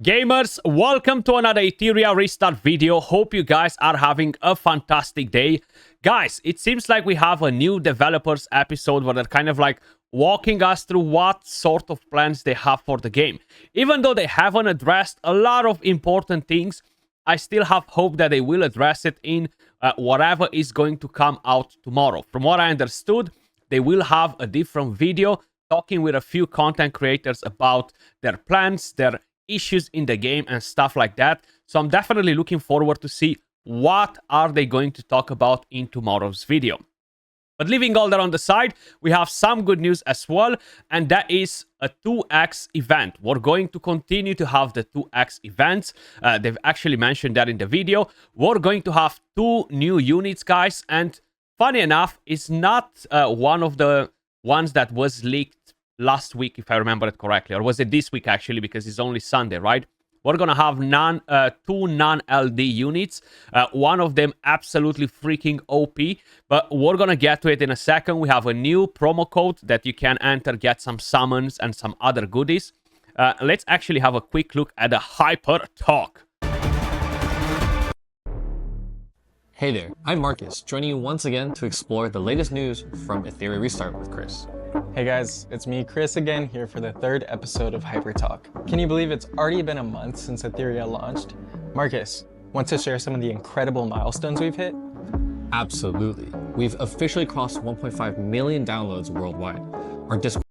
Gamers, welcome to another Etheria restart video. Hope you guys are having a fantastic day. Guys, it seems like we have a new developers episode where they're kind of like walking us through what sort of plans they have for the game. Even though they haven't addressed a lot of important things, I still have hope that they will address it in whatever is going to come out tomorrow. From what I understood, they will have a different video talking with a few content creators about their plans, their issues in the game and stuff like that. So I'm definitely looking forward to see what are they going to talk about in tomorrow's video. But leaving all that on the side, we have some good news as well, and that is a 2x event. We're going to continue to have the 2x events. They've actually mentioned that in the video. We're going to have 2 new units, guys, and funny enough, it's not one of the ones that was leaked last week, if I remember it correctly, or was it this week actually, because it's only Sunday, right? We're gonna have 2 non-LD units, one of them absolutely freaking OP, but we're gonna get to it in a second. We have a new promo code that you can enter, get some summons and some other goodies. Let's actually have a quick look at the Hyper Talk. Hey there, I'm Marcus, joining you once again to explore the latest news from Etheria Restart with Chris. Hey guys, it's me, Chris, again, here for the 3rd episode of Hyper Talk. Can you believe it's already been a month since Etheria launched? Marcus, want to share some of the incredible milestones we've hit? Absolutely. We've officially crossed 1.5 million downloads worldwide. Our Discord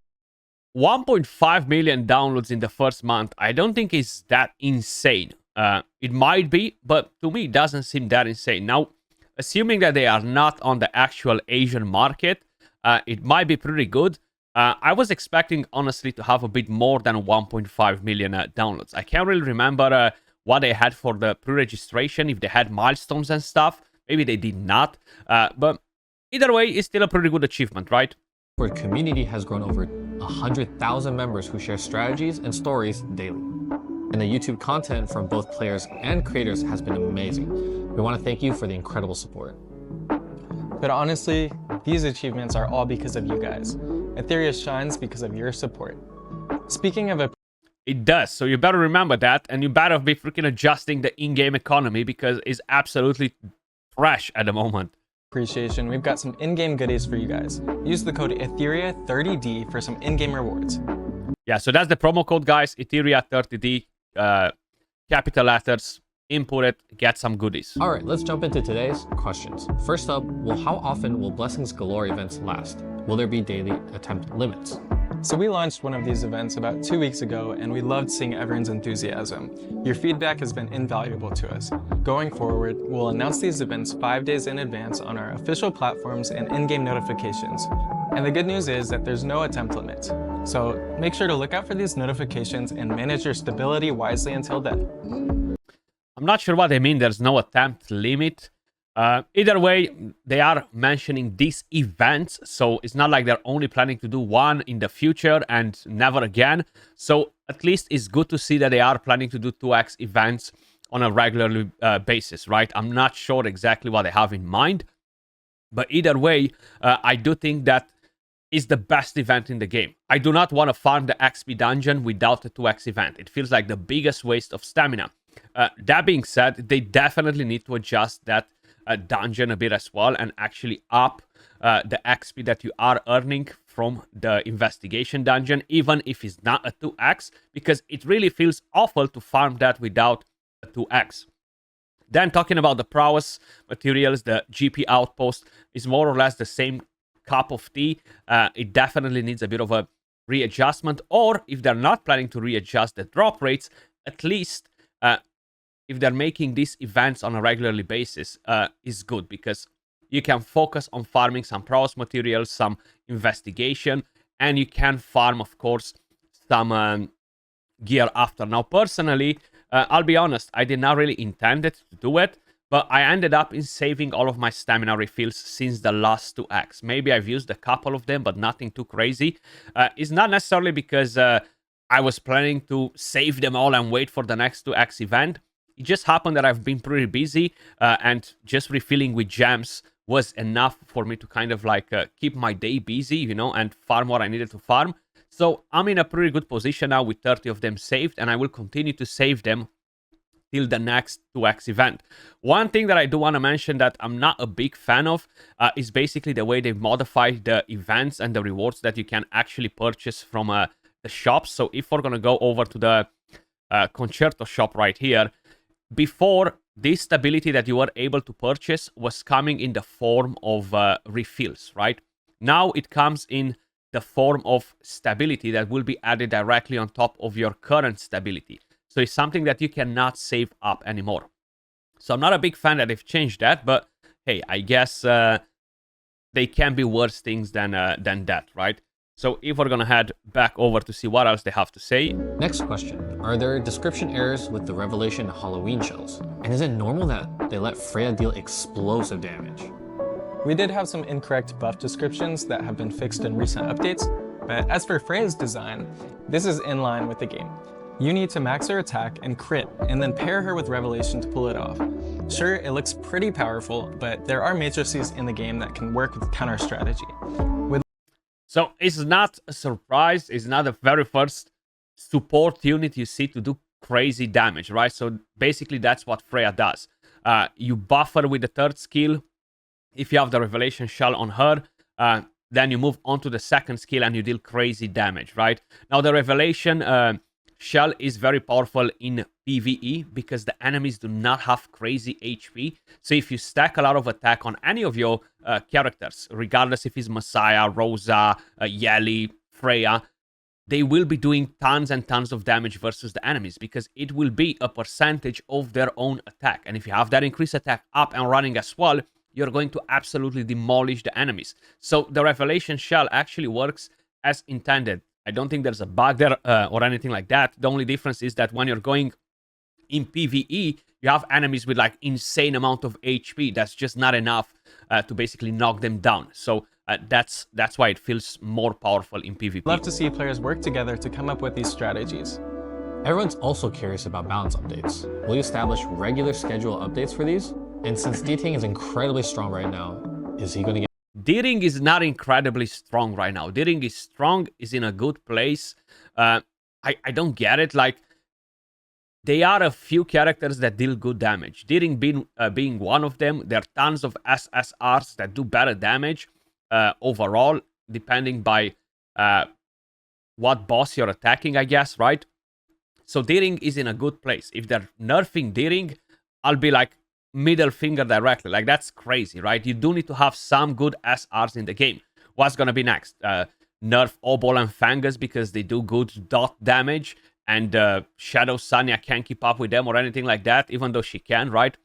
1.5 million downloads in the first month. I don't think it's that insane. It might be, but to me, it doesn't seem that insane. Now, assuming that they are not on the actual Asian market, it might be pretty good. I was expecting, honestly, to have a bit more than 1.5 million downloads. I can't really remember what they had for the pre-registration, if they had milestones and stuff. Maybe they did not. But either way, it's still a pretty good achievement, right? community has grown over 100,000 members who share strategies and stories daily. And the YouTube content from both players and creators has been amazing. We want to thank you for the incredible support. But honestly, these achievements are all because of you guys. Etheria shines because of your support. Speaking of It does, so you better remember that, and you better be freaking adjusting the in-game economy because it's absolutely trash at the moment. appreciation, we've got some in-game goodies for you guys. Use the code Etheria30D for some in-game rewards. Yeah, so that's the promo code, guys. Etheria30D, capital letters. Input it, get some goodies. All right, let's jump into today's questions. First up, how often will Blessings Galore events last? Will there be daily attempt limits? So we launched one of these events about 2 weeks ago, and we loved seeing everyone's enthusiasm. Your feedback has been invaluable to us. Going forward, we'll announce these events 5 days in advance on our official platforms and in-game notifications. And the good news is that there's no attempt limit. So make sure to look out for these notifications and manage your stability wisely until then. I'm not sure what they mean, there's no attempt limit. Either way, they are mentioning these events, so it's not like they're only planning to do one in the future and never again. So at least it's good to see that they are planning to do 2x events on a regular basis, right? I'm not sure exactly what they have in mind, but either way, I do think that is the best event in the game. I do not want to farm the XP dungeon without a 2x event. It feels like the biggest waste of stamina. That being said, they definitely need to adjust that dungeon a bit as well and actually up the XP that you are earning from the investigation dungeon, even if it's not a 2x, because it really feels awful to farm that without a 2x. Then talking about the prowess materials, the GP outpost is more or less the same cup of tea. It definitely needs a bit of a readjustment, or if they're not planning to readjust the drop rates, at least if they're making these events on a regularly basis, is good, because you can focus on farming some prowess materials, some investigation, and you can farm, of course, some gear after. Now, personally, I'll be honest, I did not really intend it to do it, but I ended up in saving all of my stamina refills since the last 2x. Maybe I've used a couple of them, but nothing too crazy. It's not necessarily because I was planning to save them all and wait for the next 2x event. It just happened that I've been pretty busy, and just refilling with gems was enough for me to kind of like keep my day busy, you know, and farm what I needed to farm. So I'm in a pretty good position now with 30 of them saved, and I will continue to save them till the next 2x event. One thing that I do want to mention that I'm not a big fan of is basically the way they modify the events and the rewards that you can actually purchase from the shops. So if we're going to go over to the Concerto shop right here, before, this stability that you were able to purchase was coming in the form of refills, right? Now it comes in the form of stability that will be added directly on top of your current stability. So it's something that you cannot save up anymore. So I'm not a big fan that they've changed that, but hey, I guess they can be worse things than that, right? So if we're gonna head back over to see what else they have to say. Next question. Are there description errors with the Revelation Halloween shells? And is it normal that they let Freya deal explosive damage? We did have some incorrect buff descriptions that have been fixed in recent updates, but as for Freya's design, this is in line with the game. You need to max her attack and crit, and then pair her with Revelation to pull it off. Sure, it looks pretty powerful, but there are matrices in the game that can work with counter strategy. So it's not a surprise, it's not the very first support unit you see to do crazy damage, right? So basically that's what Freya does. You buff her with the third skill. If you have the Revelation Shell on her, then you move on to the second skill and you deal crazy damage, right? Now the Revelation Shell is very powerful in PvE because the enemies do not have crazy HP. So if you stack a lot of attack on any of your characters, regardless if it's Messiah, Rosa, Yeli, Freya, they will be doing tons and tons of damage versus the enemies because it will be a percentage of their own attack. And if you have that increased attack up and running as well, you're going to absolutely demolish the enemies. So the Revelation Shell actually works as intended. I don't think there's a bug there or anything like that. The only difference is that when you're going in PvE, you have enemies with like insane amount of HP. That's just not enough to basically knock them down. So that's why it feels more powerful in PvP. Love to see players work together to come up with these strategies. Everyone's also curious about balance updates. Will you establish regular schedule updates for these? And since D-Ting is incredibly strong right now, is he going to get... D-Ring is not incredibly strong right now. D-Ring is strong, is in a good place. I don't get it. Like, they are a few characters that deal good damage. D-Ring being one of them. There are tons of SSRs that do better damage overall, depending by what boss you're attacking, I guess, right? So D-Ring is in a good place. If they're nerfing D-Ring, I'll be like, middle finger directly. Like, that's crazy, right? You do need to have some good SRs in the game. What's gonna be next? Nerf Obol and Fangus because they do good dot damage, and Shadow Sanya can't keep up with them or anything like that, even though she can, right?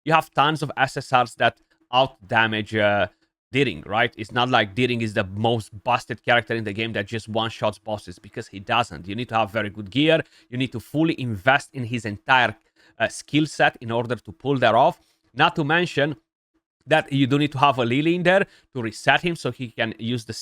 You have tons of SSRs that out damage D-Ring, right? It's not like D-Ring is the most busted character in the game that just one-shots bosses, because he doesn't. You need to have very good gear. You need to fully invest in his entire skill set in order to pull that off. Not to mention that you do need to have a Lily in there to reset him so he can use the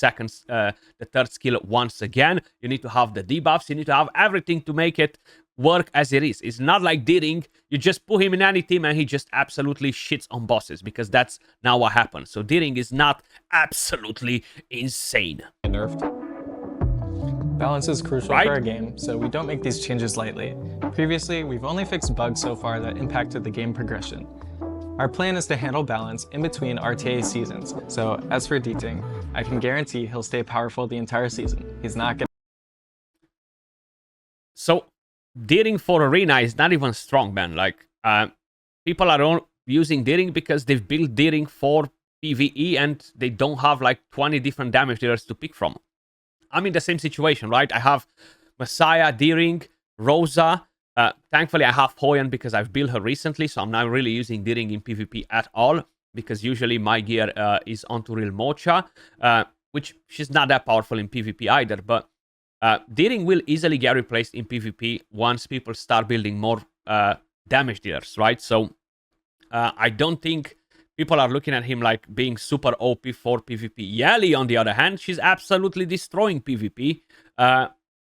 third skill once again. You need to have the debuffs. You need to have everything to make it work as it is. It's not like D-Ring. You just put him in any team and he just absolutely shits on bosses, because that's now what happens. So D-Ring is not absolutely insane. nerfed? Balance is crucial for our game, so we don't make these changes lightly. Previously, we've only fixed bugs so far that impacted the game progression. Our plan is to handle balance in between RTA seasons, so as for D-Ting, I can guarantee he'll stay powerful the entire season. He's not gonna... So, D-Ring for Arena is not even strong, man. Like, people are using D-Ring because they've built D-Ring for PvE and they don't have like 20 different damage dealers to pick from. I'm in the same situation, right? I have Messiah, D-Ring, Rosa. Thankfully, I have Hoyan because I've built her recently, so I'm not really using D-Ring in PvP at all, because usually my gear is onto real Mocha, which she's not that powerful in PvP either, but D-Ring will easily get replaced in PvP once people start building more damage dealers, right? So I don't think people are looking at him like being super OP for PvP. Yeli, on the other hand, she's absolutely destroying PvP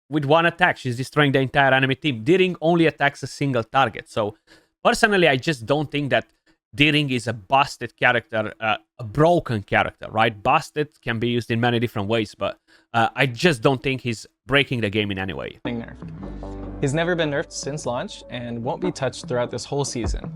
with one attack. She's destroying the entire enemy team. D-Ring only attacks a single target. So personally, I just don't think that Deering is a busted character, a broken character, right? Busted can be used in many different ways, but I just don't think he's breaking the game in any way. Nerfed. He's never been nerfed since launch and won't be touched throughout this whole season.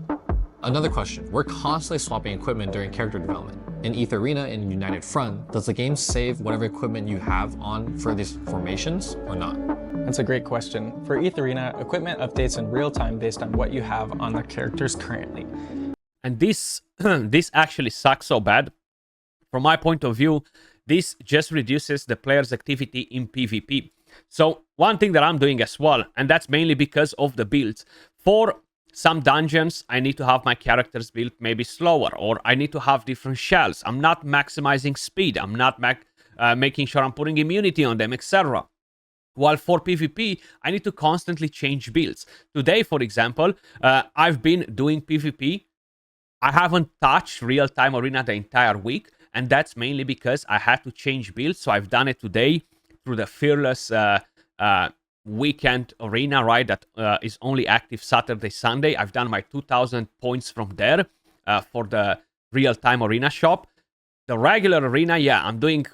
Another question. We're constantly swapping equipment during character development. In Etheria and United Front, does the game save whatever equipment you have on for these formations or not? That's a great question. For Etheria, equipment updates in real time based on what you have on the characters currently. And this this actually sucks so bad. From my point of view, this just reduces the player's activity in PvP. So one thing that I'm doing as well, and that's mainly because of the builds. For some dungeons, I need to have my characters built maybe slower, or I need to have different shells. I'm not maximizing speed. I'm not making sure I'm putting immunity on them, etc. While for PvP, I need to constantly change builds. Today, for example, I've been doing PvP. I haven't touched real-time arena the entire week, and that's mainly because I had to change builds. So I've done it today through the Fearless weekend arena, right? That is only active Saturday, Sunday. I've done my 2,000 points from there for the real-time arena shop. The regular arena, yeah, I'm doing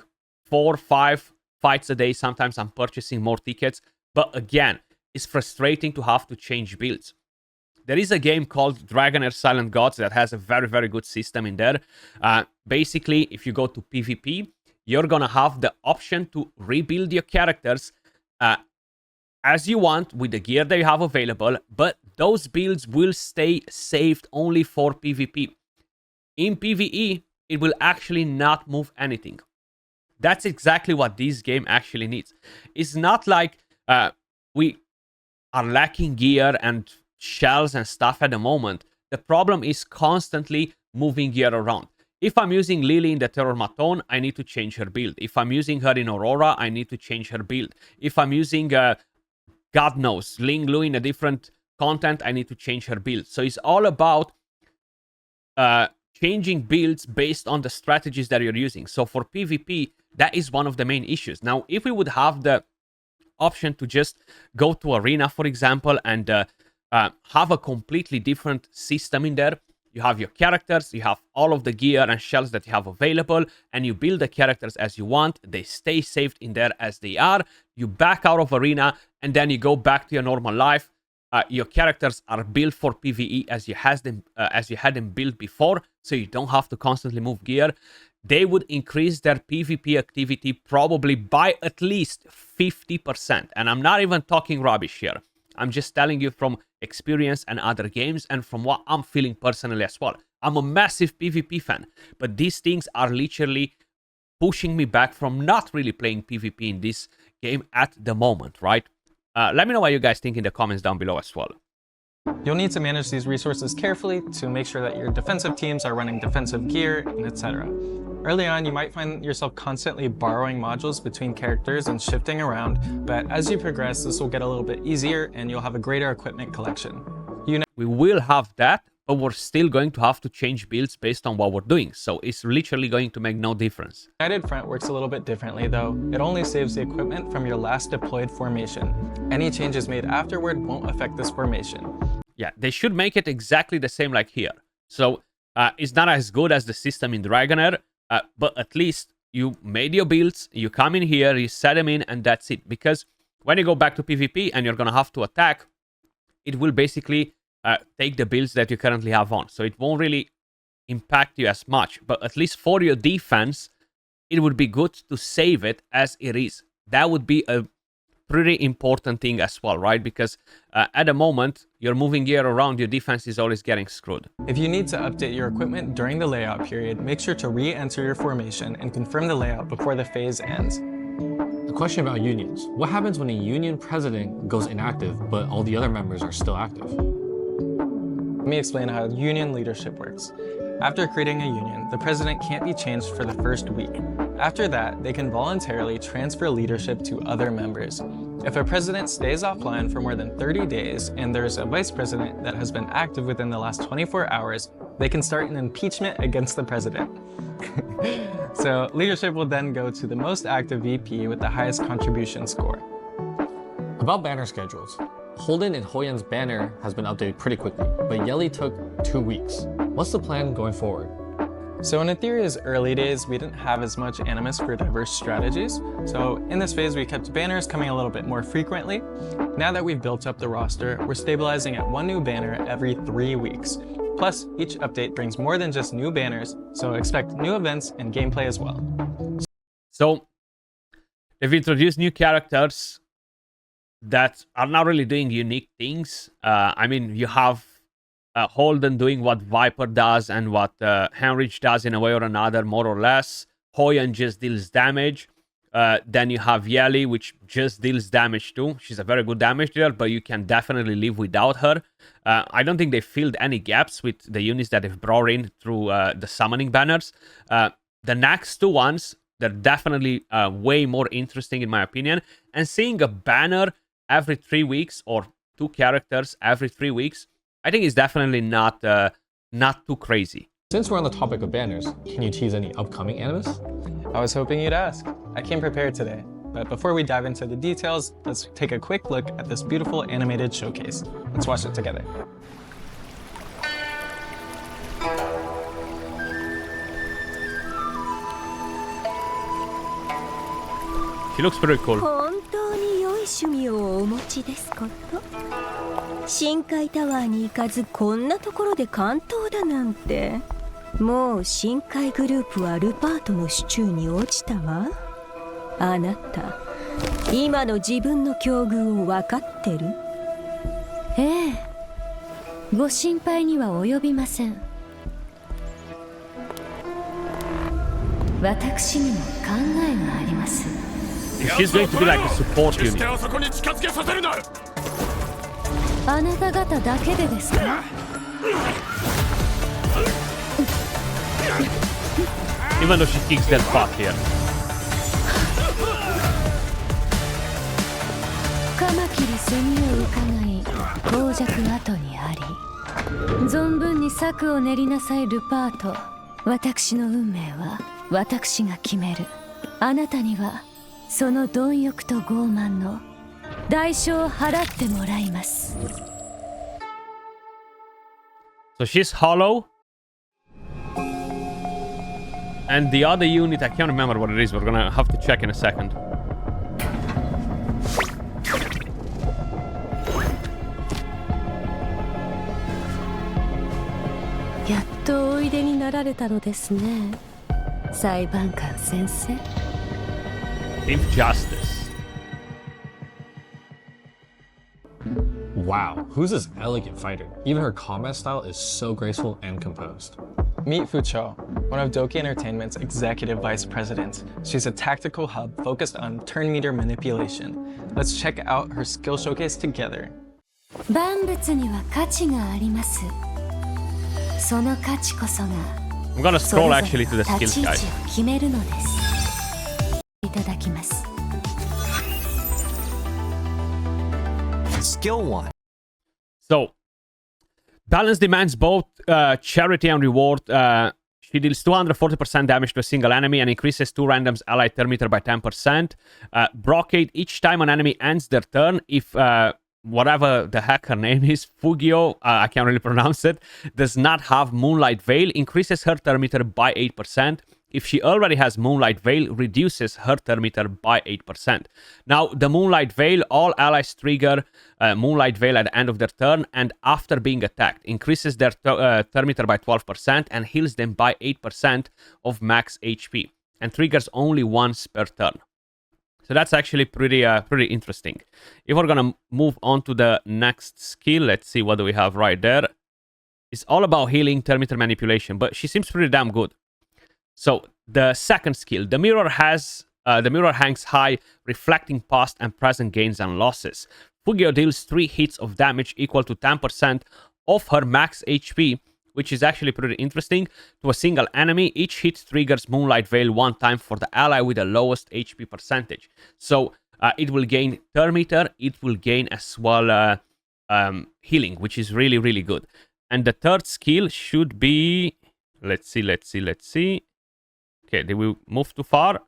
4 or 5 fights a day. Sometimes I'm purchasing more tickets. But again, it's frustrating to have to change builds. There is a game called Dragonair Silent Gods that has a very, very good system in there. Basically, if you go to PvP, you're going to have the option to rebuild your characters as you want with the gear that you have available, but those builds will stay saved only for PvP. In PvE, it will actually not move anything. That's exactly what this game actually needs. It's not like we are lacking gear and shells and stuff at the moment. The problem is constantly moving gear around. If I'm using Lily in the Terror Maton, I need to change her build. If I'm using her in Aurora, I need to change her build. If I'm using, God knows, Ling Lu in a different content, I need to change her build. So it's all about changing builds based on the strategies that you're using. So for PvP, that is one of the main issues. Now, if we would have the option to just go to Arena, for example, and have a completely different system in there. You have your characters, you have all of the gear and shells that you have available, and you build the characters as you want. They stay saved in there as they are. You back out of Arena, and then you go back to your normal life. Your characters are built for PvE as you had them built before, so you don't have to constantly move gear. They would increase their PvP activity probably by at least 50%. And I'm not even talking rubbish here. I'm just telling you from experience and other games and from what I'm feeling personally as well. I'm a massive PvP fan, but these things are literally pushing me back from not really playing PvP in this game at the moment, right? Let me know what you guys think in the comments down below as well. You'll need to manage these resources carefully to make sure that your defensive teams are running defensive gear, and etc. Early on, you might find yourself constantly borrowing modules between characters and shifting around, but as you progress, this will get a little bit easier and you'll have a greater equipment collection. We will have that, but we're still going to have to change builds based on what we're doing, so it's literally going to make no difference. United Front works a little bit differently though. It only saves the equipment from your last deployed formation. Any changes made afterward won't affect this formation. Yeah, they should make it exactly the same like here. So it's not as good as the system in Dragonair, but at least you made your builds, you come in here, you set them in, and that's it. Because when you go back to PvP and you're going to have to attack, it will basically take the builds that you currently have on. So it won't really impact you as much. But at least for your defense, it would be good to save it as it is. That would be a pretty important thing as well, right? Because at the moment, you're moving gear around, your defense is always getting screwed. If you need to update your equipment during the layout period, make sure to re-enter your formation and confirm the layout before the phase ends. A question about unions. What happens when a union president goes inactive, but all the other members are still active? Let me explain how union leadership works. After creating a union, the president can't be changed for the first week. After that, they can voluntarily transfer leadership to other members. If a president stays offline for more than 30 days and there's a vice president that has been active within the last 24 hours, they can start an impeachment against the president. So leadership will then go to the most active VP with the highest contribution score. About banner schedules. Holden and Hoyan's banner has been updated pretty quickly, but Yelly took 2 weeks. What's the plan going forward? So in Etheria's early days, we didn't have as much Animus for diverse strategies. So in this phase, we kept banners coming a little bit more frequently. Now that we've built up the roster, we're stabilizing at 1 new banner every 3 weeks. Plus, each update brings more than just new banners, so expect new events and gameplay as well. So they've introduced new characters that are not really doing unique things. I mean, you have Holden doing what Viper does and what Heinrich does in a way or another, more or less. Hoyan just deals damage. Then you have Yeli, which just deals damage too. She's a very good damage dealer, but you can definitely live without her. I don't think they filled any gaps with the units that they've brought in through the summoning banners. The next two ones, they're definitely way more interesting in my opinion. And seeing a banner every 3 weeks or 2 characters every 3 weeks, I think is definitely not too crazy. Since we're on the topic of banners, can you tease any upcoming Animus? I was hoping you'd ask. I came prepared today. But before we dive into the details, let's take a quick look at this beautiful animated showcase. Let's watch it together. She looks pretty cool. 本当に良い趣味をお持ちですこと。深海タワーに行かずこんなところで関東だなんて。もう深海グループはルパートの手中に落ちたわ。あなた、今の自分の境遇を分かってる？ええ、ご心配には及びません。私にも考えがあります。She's going to be like a support unit. あなた方だけでですかEven though she kicks their butt here. カマキリ蝉を伺い傍若後にあり存分に策を練りなさいルパート。私の運命は私が決める。あなたにはその貪欲と傲慢の代償を払ってもらいます。 So she's hollow. And the other unit, I can't remember what it is. We're gonna have to check in a second. やっとおいでになられたのですね、裁判官先生。Chief Justice. Wow, who's this elegant fighter? Even her combat style is so graceful and composed. Meet Fucho, one of Doki Entertainment's executive vice presidents. She's a tactical hub focused on turn meter manipulation. Let's check out her skill showcase together. 万物には価値があります。その価値こそが I'm gonna scroll actually to the 立 skills ち位 guide. 置を決めるのです。いただきます。 Skill 1. So, balance demands both charity and reward. She deals 240% damage to a single enemy and increases 2 randoms allied turn meter by 10%. Blockade each time an enemy ends their turn if whatever the heck her name is, Fugio, I can't really pronounce it, does not have Moonlight Veil, increases her turn meter by 8%. If she already has Moonlight Veil, reduces her turn meter by 8%. Now, the Moonlight Veil, all allies trigger Moonlight Veil at the end of their turn and after being attacked, increases their turn meter by 12% and heals them by 8% of max HP and triggers only once per turn. So that's actually pretty interesting. If we're gonna move on to the next skill, let's see what do we have right there. It's all about healing, turn meter manipulation, but she seems pretty damn good. So the second skill, the mirror hangs high, reflecting past and present gains and losses. Fugio deals 3 hits of damage equal to 10% of her max HP, which is actually pretty interesting, to a single enemy. Each hit triggers Moonlight Veil 1 time for the ally with the lowest HP percentage. So it will gain turn meter, it will gain as well healing, which is really, really good. And the third skill should be... Let's see. Okay, did we move too far?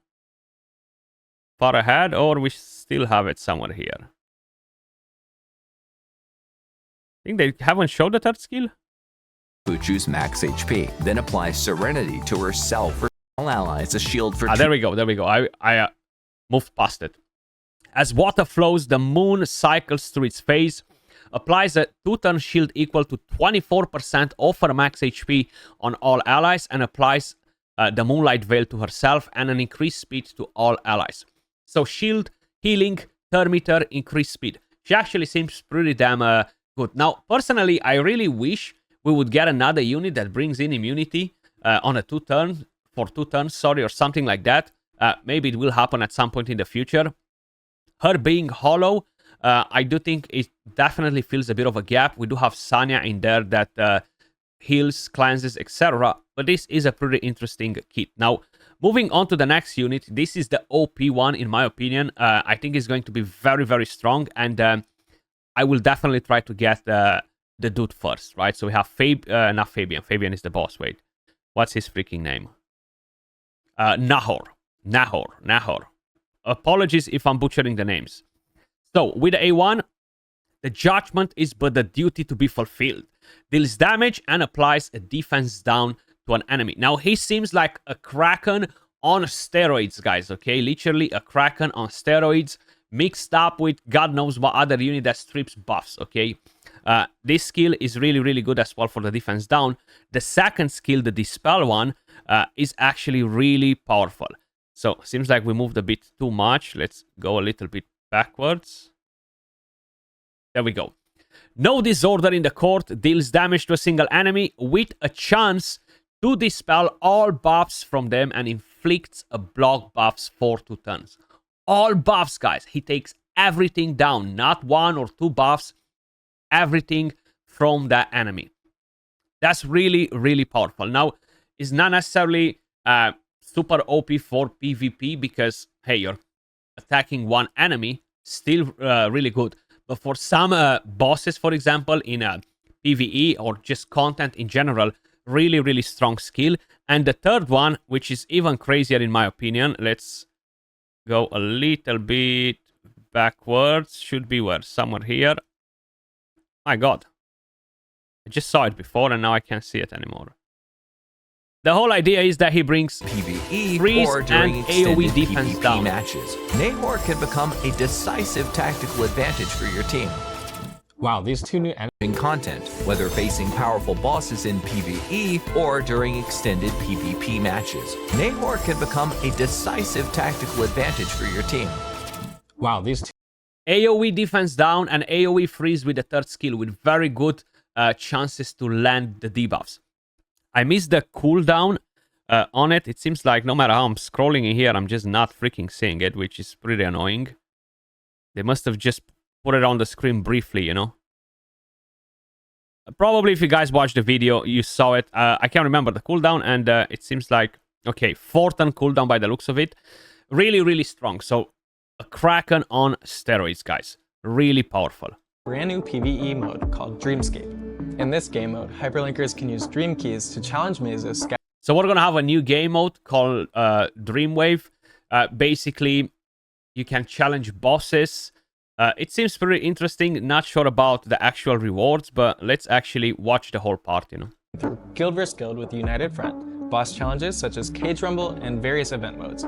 Far ahead, or we still have it somewhere here? I think they haven't showed the third skill. Fucho's max HP, then applies Serenity to herself or all allies, a shield for there we go. I moved past it. As water flows, the moon cycles through its phase, applies a 2-turn shield equal to 24% of her max HP on all allies, and applies the Moonlight Veil to herself and an increased speed to all allies. So shield, healing, turn meter, increased speed. She actually seems pretty damn good. Now, personally, I really wish we would get another unit that brings in immunity on a 2-turn, for 2 turns, or something like that. Maybe it will happen at some point in the future. Her being hollow, I do think it definitely fills a bit of a gap. We do have Sanya in there that heals, cleanses, etc. But this is a pretty interesting kit. Now, moving on to the next unit. This is the OP one, in my opinion. I think it's going to be very, very strong. And I will definitely try to get the dude first, right? So we have not Fabian. Fabian is the boss. Wait. What's his freaking name? Nahor. Apologies if I'm butchering the names. So, with A1, the judgment is but the duty to be fulfilled. Deals damage and applies a defense down to an enemy. Now, he seems like a Kraken on steroids, guys, okay? Literally a Kraken on steroids, mixed up with God knows what other unit that strips buffs, okay? This skill is really, really good as well for the defense down. The second skill, the Dispel one, is actually really powerful. So, seems like we moved a bit too much. Let's go a little bit backwards. There we go. No disorder in the court, deals damage to a single enemy with a chance to dispel all buffs from them and inflicts a block buffs for 2 turns. All buffs, guys. He takes everything down, not 1 or 2 buffs, everything from that enemy. That's really, really powerful. Now, it's not necessarily super OP for PvP because, hey, you're attacking one enemy, still really good. But for some bosses, for example, in PvE or just content in general, really, really strong skill. And the third one, which is even crazier in my opinion, let's go a little bit backwards. Should be where? Somewhere here. My God. I just saw it before and now I can't see it anymore. The whole idea is that he brings PvE freeze or during and extended AoE defense PvP down. matches. Neyar can become a decisive tactical advantage for your team. Wow, these 2 new In content, whether facing powerful bosses in PvE or during extended PvP matches. Neyar can become a decisive tactical advantage for your team. Wow, these 2 AoE defense down and AoE freeze with the third skill with very good chances to land the debuffs. I missed the cooldown on it. It seems like no matter how I'm scrolling in here, I'm just not freaking seeing it, which is pretty annoying. They must have just put it on the screen briefly, you know? Probably if you guys watched the video, you saw it. I can't remember the cooldown, and it seems like, okay, 4-turn cooldown by the looks of it. Really, really strong. So, a Kraken on steroids, guys. Really powerful. Brand new PvE mode called Dreamscape. In this game mode, hyperlinkers can use dream keys to challenge mazes. So we're gonna have a new game mode called Dreamwave. Basically, you can challenge bosses. It seems pretty interesting. Not sure about the actual rewards, but let's actually watch the whole part, you know. Through guild vs guild with United Front, boss challenges such as Cage Rumble, and various event modes.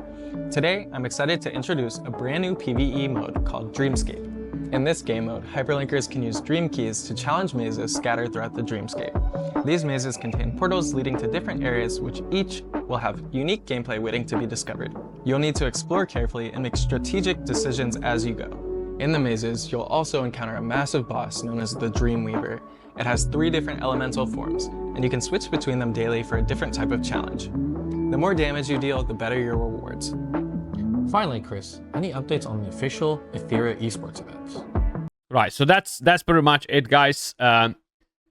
Today, I'm excited to introduce a brand new PvE mode called Dreamscape. In this game mode, hyperlinkers can use dream keys to challenge mazes scattered throughout the Dreamscape. These mazes contain portals leading to different areas, which each will have unique gameplay waiting to be discovered. You'll need to explore carefully and make strategic decisions as you go. In the mazes, you'll also encounter a massive boss known as the Dreamweaver. It has 3 different elemental forms, and you can switch between them daily for a different type of challenge. The more damage you deal, the better your rewards. Finally, Chris, any updates on the official Etheria esports events? Right, so that's pretty much it, guys.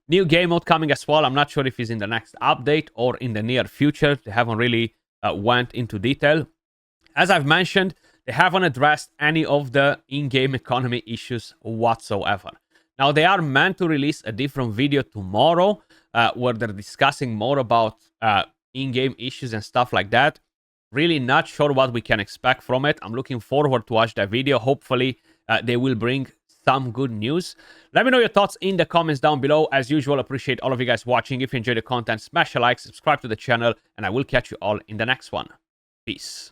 New game mode coming as well. I'm not sure if it's in the next update or in the near future. They haven't really went into detail. As I've mentioned, they haven't addressed any of the in-game economy issues whatsoever. Now, they are meant to release a different video tomorrow where they're discussing more about in-game issues and stuff like that. Really not sure what we can expect from it. I'm looking forward to watch that video. Hopefully, they will bring some good news. Let me know your thoughts in the comments down below. As usual, appreciate all of you guys watching. If you enjoyed the content, smash a like, subscribe to the channel, and I will catch you all in the next one. Peace.